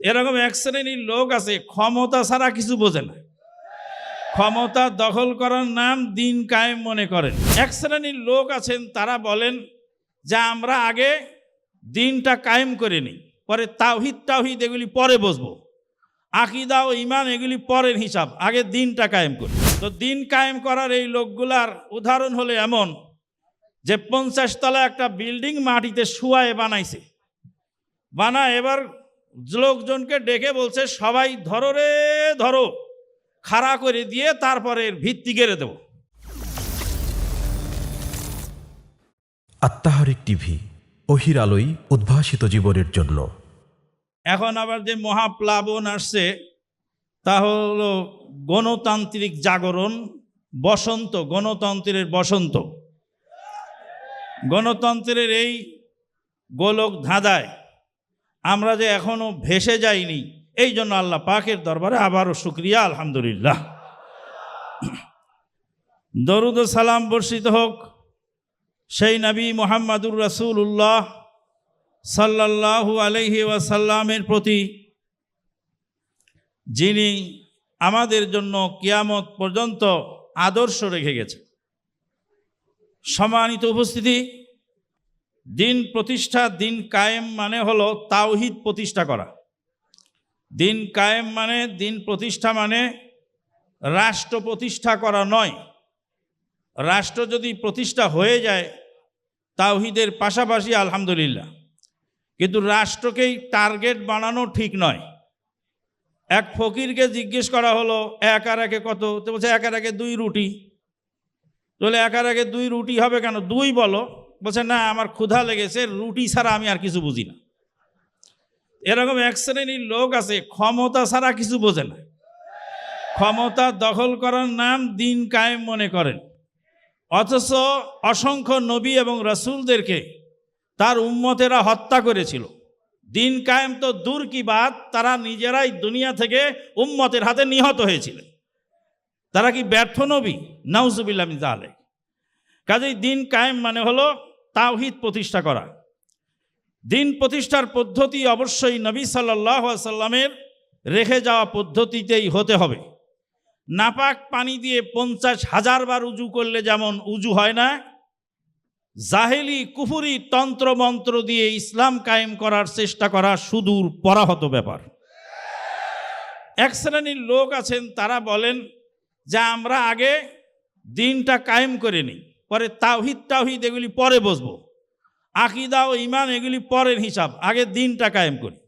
এরকম এক শ্রেণীর লোক আছে ক্ষমতা ছাড়া কিছু বোঝে না, ক্ষমতা দখল করার নাম দিন কায়েম মনে করেন। এক শ্রেণীর লোক আছেন তারা বলেন যে আমরা আগে দিনটা কায়েম করে নিই, পরে তাওহীদ এগুলি পরে বসবো, আকীদা ও ঈমান এগুলি পরের হিসাব, আগে দিনটা কায়েম করি। তো দিন কায়েম করার এই লোকগুলার উদাহরণ হলো এমন যে 50 তলা একটা বিল্ডিং মাটিতে শুয়ায়ে বানাইছে, এবার লোকজনকে ডেকে বলছে সবাই ধরো রে ধরো, খাড়া করে দিয়ে তারপরে ভিত্তি গেড়ে দেব। আত্মাহারিক টিভি, ওহির আলোয় উদ্ভাসিত জীবনের জন্য। এখন আবার যে মহাপ্লাবন আসছে তা হলো গণতান্ত্রিক জাগরণ, বসন্ত, গণতন্ত্রের বসন্ত। গণতন্ত্রের এই গোলক ধাঁধায় আমরা যে এখনো ভেসে যাইনি, এই জন্য আল্লাহ পাকের দরবারে আবারও শুকরিয়া, আলহামদুলিল্লাহ। দরুদ ও সালাম বর্ষিত হোক সেই নবী মুহাম্মাদুর রাসূলুল্লাহ সাল্লাল্লাহু আলাইহি ওয়াসাল্লামের প্রতি, যিনি আমাদের জন্য কিয়ামত পর্যন্ত আদর্শ রেখে গেছে। সম্মানিত উপস্থিতি, দিন প্রতিষ্ঠা, দিন কায়েম মানে হলো তাওহীদ প্রতিষ্ঠা করা। দিন কায়েম মানে, দিন প্রতিষ্ঠা মানে রাষ্ট্র প্রতিষ্ঠা করা নয়। রাষ্ট্র যদি প্রতিষ্ঠা হয়ে যায় তাওহীদের পাশাপাশি আলহামদুলিল্লাহ, কিন্তু রাষ্ট্রকেই টার্গেট বানানো ঠিক নয়। এক ফকিরকে জিজ্ঞেস করা হলো এক আর একে কত, তো বলছে এক আর একে 2 রুটি। বলে এক আর একে 2 রুটি হবে কেন, 2 বলো। বলছে না, আমার ক্ষুধা লেগেছে, রুটি ছাড়া আমি আর কিছু বুঝি না। এরকম এক শ্রেণীর লোক আছে ক্ষমতা ছাড়া কিছু বোঝে না, ক্ষমতা দখল করার নাম দিন কায়েম মনে করেন। অথচ অসংখ্য নবী এবং রাসূলদেরকে তার উম্মতেরা হত্যা করেছিল। দিন কায়েম তো দূর কি বাত, তারা নিজেরাই দুনিয়া থেকে উম্মতের হাতে নিহত হয়েছিলেন। তারা কি ব্যর্থ নবী? নাউজুবিল্লাহ মিন যালিক। কাজেই দিন কায়েম মানে হলো তাওহীদ প্রতিষ্ঠা করা। দিন প্রতিষ্ঠার পদ্ধতি অবশ্যই নবী সাল্লাল্লাহু আলাইহি সাল্লামের রেখে যাওয়া পদ্ধতিতেই হতে হবে। নাপাক পানি দিয়ে 50,000 বার উজু করলে যেমন উজু হয় না, জাহেলি কুফুরি তন্ত্র মন্ত্র দিয়ে ইসলাম কায়েম করার চেষ্টা করা সুদূর পরাহত ব্যাপার। এক শ্রেণীর লোক আছেন তারা বলেন যে আমরা আগে দিনটা কায়েম করে নিই, পরে তাওহীদ এগুলি পরে বসবো, আকীদা ও ঈমান এগুলি পরের হিসাব, আগে দিনটা কায়েম করি।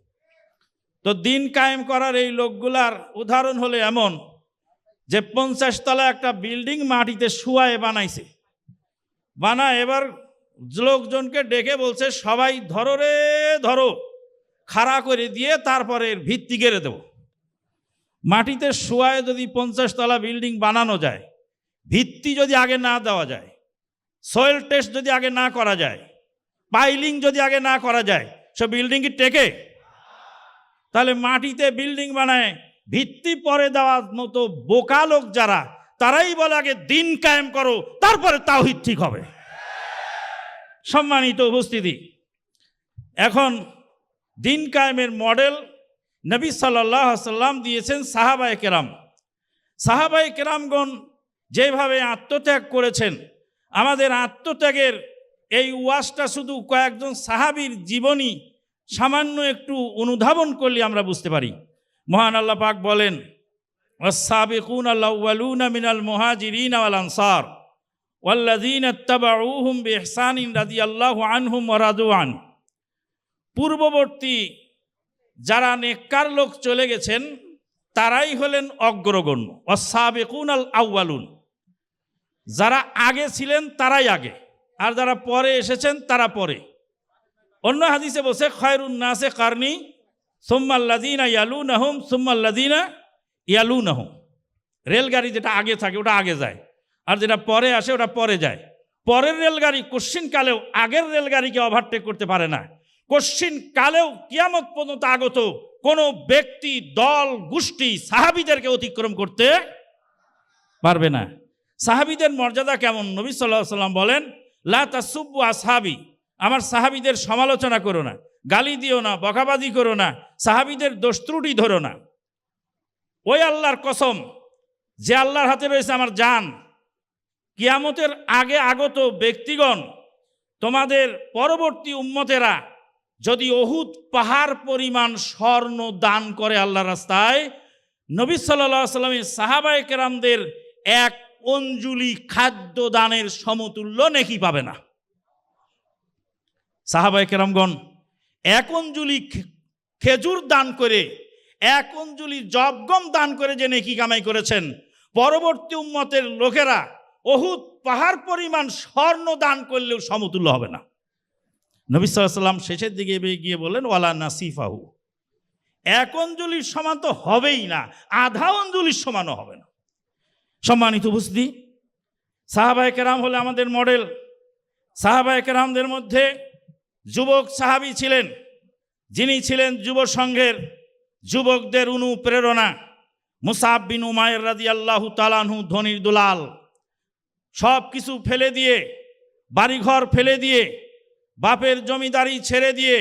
তো দিন কায়েম করার এই লোকগুলার উদাহরণ হলো এমন যে 50 তলা একটা বিল্ডিং মাটিতে শুয়ায়ে বানাইছে, এবার লোকজনকে ডেকে বলছে সবাই ধরো রে ধরো, খাড়া করে দিয়ে তারপরে ভিত্তি গেড়ে দেব। মাটিতে শুয়ায়ে যদি 50 তলা বিল্ডিং বানানো যায়, ভিত্তি যদি আগে না দেওয়া যায়, সয়েল টেস্ট যদি আগে না করা যায়, পাইলিং যদি আগে না করা যায়, সব বিল্ডিং কি টেকে? তাহলে মাটিতে বিল্ডিং বানায় ভিত্তি পরে দেওয়ার মতো বোকা লোক যারা, তারাই বলে আগে দিন কায়েম করো, তারপরে তাওহীদ ঠিক হবে। সম্মানিত উপস্থিতি, এখন দিন কায়েমের মডেল নবী সাল্লাল্লাহু আলাইহি সাল্লাম দিয়েছেন সাহাবায়ে কেরাম। সাহাবায়ে কেরামগণ যেভাবে আত্মত্যাগ করেছেন, আমাদের আত্মত্যাগের এই ওয়াজটা শুধু কয়েকজন সাহাবীর জীবনী সামান্য একটু অনুধাবন করলে আমরা বুঝতে পারি। মহান আল্লাহ পাক বলেন, ওয়াস-সাবিকুনাল আউয়ালুনা মিনাল মুহাজিরিনা ওয়াল আনসার ওয়াল্লাযীনা ইত্তাবাউহুম বিইহসানিন রাদিয়াল্লাহু আনহুম ওয়া রাদু আন। পূর্ববর্তী যারা নেককার লোক চলে গেছেন তারাই হলেন অগ্রগণ্য। ওয়াস-সাবিকুনাল আউয়ালুন, যারা আগে ছিলেন তারাই আগে, আর যারা পরে এসেছেন তারা পরে। অন্য হাদিসে বলছে খায়রুন নাসে কারনি সুম্মাল্লাযীনা ইয়ালুনাহুম সুম্মাল্লাযীনা ইয়ালুনাহুম। রেলগাড়ি যেটা আগে থাকে ওটা আগে যায়, আর যেটা পরে আসে ওটা পরে যায়। পরের রেলগাড়ি কোশ্চিন কালেও আগের রেলগাড়িকে ওভারটেক করতে পারে না। কোশ্চিন কালেও কিয়ামত পর্যন্ত আগত কোনো ব্যক্তি, দল, গোষ্ঠী সাহাবীদেরকে অতিক্রম করতে পারবে না। সাহাবীদের মর্যাদা কেমন? নবী সাল্লাল্লাহু আলাইহি সাল্লাম বলেন, লা তাসুব্বু আসহাবি, আমার সাহাবীদের সমালোচনা করো না। গালি দিও না, বকাবাজি করো না, সাহাবীদের দোষ ত্রুটি ধরো না। ওই আল্লাহর কসম, যে আল্লাহর হাতে রয়েছে আমার জান, কিয়ামতের আগে আগত ব্যক্তিগণ, তোমাদের পরবর্তী উম্মতেরা যদি উহুদ পাহাড় পরিমাণ স্বর্ণ দান করে আল্লাহর রাস্তায়, নবী সাল্লাল্লাহু আলাইহি সাল্লামের সাহাবায়ে কেরামদের এক অঞ্জলি খাদ্য দানের সমতুল্য নেকি পাবে না। সাহাবায়ে কেরামগণ এক অঞ্জলি খেজুর দান করে, এক অঞ্জলি জবগম দান করে যে নেকি কামাই করেছেন, পরবর্তী উম্মতের লোকেরা উহুদ পাহাড় পরিমাণ স্বর্ণ দান করলেও সমতুল্য হবে না। নবী সাল্লাল্লাহু আলাইহি সাল্লাম শেষের দিকে গিয়ে বললেন, ওয়ালা নাসিফাহু, এক অঞ্জলির সমান তো হবেই না, আধা অঞ্জলির সমানও হবে না। সম্মানিত উপস্থিতি, সাহাবায়ে কেরাম হলে আমাদের মডেল। সাহাবায়ে কেরামদের মধ্যে যুবক সাহাবী ছিলেন, যিনি ছিলেন যুব সংঘের যুবকদের অনুপ্রেরণা। মুসআব বিন উমাইর রাদিয়াল্লাহু তাআলা আনহু, ধনির দুলাল, সব কিছু ফেলে দিয়ে, বাড়িঘর ফেলে দিয়ে, বাপের জমিদারি ছেড়ে দিয়ে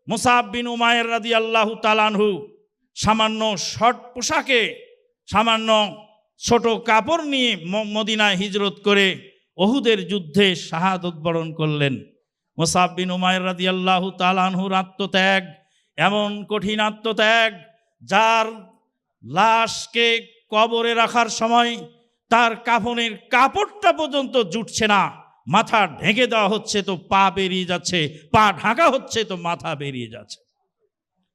মুসআব বিন উমাইর রাদিয়াল্লাহু তাআলা আনহু সামান্য শর্ট পোশাকে, সামান্য ছোট কাপড় নিয়ে মদিনায় হিজরত করে উহুদের যুদ্ধে শাহাদত বরণ করলেন। মুসআব বিন উমাইর রাদিয়াল্লাহু তাআলা আনহুর আত্মত্যাগ এমন কঠিন আত্মত্যাগ, যার লাশকে কবরে রাখার সময় তার কাফনের কাপড়টা পর্যন্ত জুটছে না, মাথা ঢেকে দেওয়া হচ্ছে তো পা বেরিয়ে যাচ্ছে, পা ঢাকা হচ্ছে তো মাথা বেরিয়ে যাচ্ছে।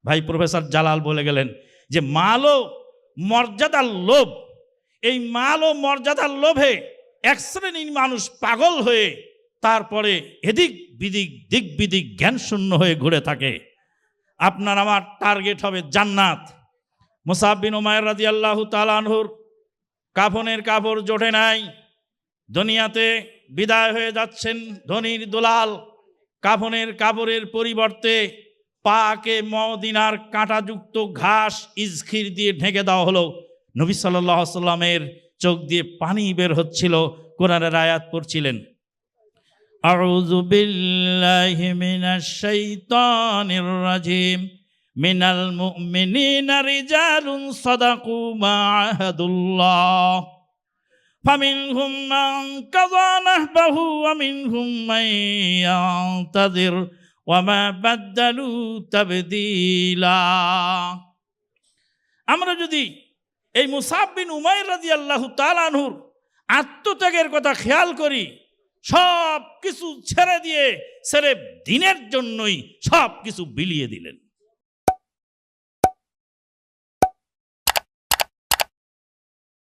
ভাই প্রফেসর জালাল বলে গেলেন যে মাল ও মর্যাদার লোভ, এই মাল ও মর্যাদার লোভে এক শ্রেণীর মানুষ পাগল হয়ে তারপরে এদিক বিদিক দিক বিদিক জ্ঞান শূন্য হয়ে ঘুরে থাকে। আপনার আমার টার্গেট হবে জান্নাত। মুসআব বিন উমাইর রাদিয়াল্লাহু তাআলা আনহুর কাফনের কাপড় জোটে নাই, দুনিয়াতে বিদায় হয়ে যাচ্ছেন ধনির দুলাল। কাফনের কাপড়ের পরিবর্তে পাকে মদিনার কাঁটাযুক্ত ঘাস ইজখির দিয়ে ঢেকে দেওয়া হলো। নবী সাল্লাল্লাহু আলাইহি সাল্লামের চোখ দিয়ে পানি বের হচ্ছিল, কোরআনের আয়াত পড়ছিলেন, আউযু বিল্লাহি মিনাশ শাইতানির রাজিম, মিনাল মুমিনিনা রিজালুন সাদাকু মা আহাদুল্লাহ ফামিনহুম মান কাযা নাহবাহু ওয়া মিনহুম মান ইয়ানতাযির ওয়া মা বাদদালু তাবদীলা। আমরা যদি এই মুসআব বিন উমাইর রাদিয়াল্লাহু তাআলা আনহুর আত্মত্যাগের কথা খেয়াল করি, সব কিছু ছেড়ে দিয়ে দিনের জন্যই সব কিছু বিলিয়ে দিলেন।